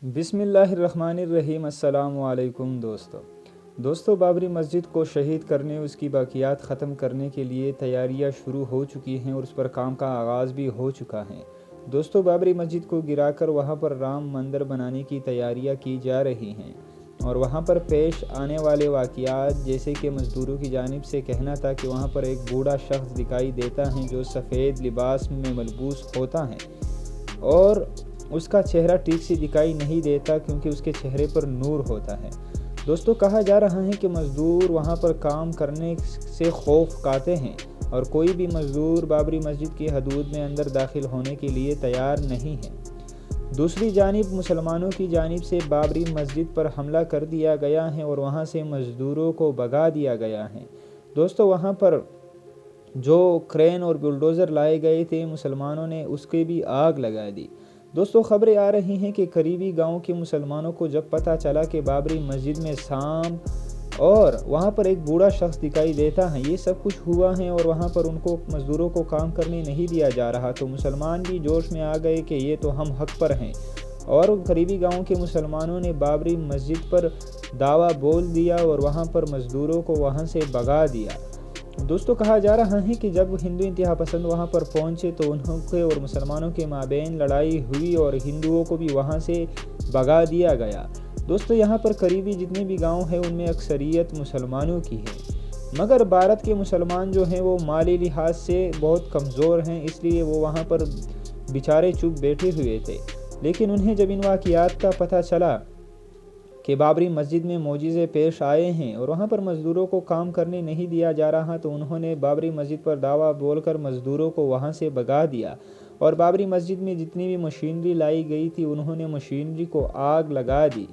بسم اللہ الرحمن الرحیم۔ السلام علیکم دوستو، بابری مسجد کو شہید کرنے، اس کی باقیات ختم کرنے کے لیے تیاریاں شروع ہو چکی ہیں اور اس پر کام کا آغاز بھی ہو چکا ہے۔ دوستو، بابری مسجد کو گرا کر وہاں پر رام مندر بنانے کی تیاریاں کی جا رہی ہیں اور وہاں پر پیش آنے والے واقعات جیسے کہ مزدوروں کی جانب سے کہنا تھا کہ وہاں پر ایک بوڑھا شخص دکھائی دیتا ہے جو سفید لباس میں ملبوس ہوتا ہے اور اس کا چہرہ ٹھیک سے دکھائی نہیں دیتا کیونکہ اس کے چہرے پر نور ہوتا ہے۔ دوستو، کہا جا رہا ہے کہ مزدور وہاں پر کام کرنے سے خوف کھاتے ہیں اور کوئی بھی مزدور بابری مسجد کی حدود میں اندر داخل ہونے کے لیے تیار نہیں ہے۔ دوسری جانب مسلمانوں کی جانب سے بابری مسجد پر حملہ کر دیا گیا ہے اور وہاں سے مزدوروں کو بھگا دیا گیا ہے۔ دوستو، وہاں پر جو کرین اور بلڈوزر لائے گئے تھے، مسلمانوں نے اس کے بھی آگ لگا دی۔ دوستو، خبریں آ رہی ہیں کہ قریبی گاؤں کے مسلمانوں کو جب پتہ چلا کہ بابری مسجد میں سانپ اور وہاں پر ایک بوڑھا شخص دکھائی دیتا ہے، یہ سب کچھ ہوا ہے اور وہاں پر ان کو مزدوروں کو کام کرنے نہیں دیا جا رہا، تو مسلمان بھی جوش میں آ گئے کہ یہ تو ہم حق پر ہیں، اور قریبی گاؤں کے مسلمانوں نے بابری مسجد پر دعویٰ بول دیا اور وہاں پر مزدوروں کو وہاں سے بھگا دیا۔ دوستو، کہا جا رہا ہے کہ جب ہندو انتہا پسند وہاں پر پہنچے تو انہوں کے اور مسلمانوں کے مابین لڑائی ہوئی اور ہندوؤں کو بھی وہاں سے بھگا دیا گیا۔ دوستو، یہاں پر قریبی جتنے بھی گاؤں ہیں ان میں اکثریت مسلمانوں کی ہے، مگر بھارت کے مسلمان جو ہیں وہ مالی لحاظ سے بہت کمزور ہیں، اس لیے وہ وہاں پر بیچارے چپ بیٹھے ہوئے تھے۔ لیکن انہیں جب ان واقعات کا پتہ چلا کہ بابری مسجد میں معجزے پیش آئے ہیں اور وہاں پر مزدوروں کو کام کرنے نہیں دیا جا رہا، تو انہوں نے بابری مسجد پر دعویٰ بول کر مزدوروں کو وہاں سے بھگا دیا اور بابری مسجد میں جتنی بھی مشینری لائی گئی تھی انہوں نے مشینری کو آگ لگا دی۔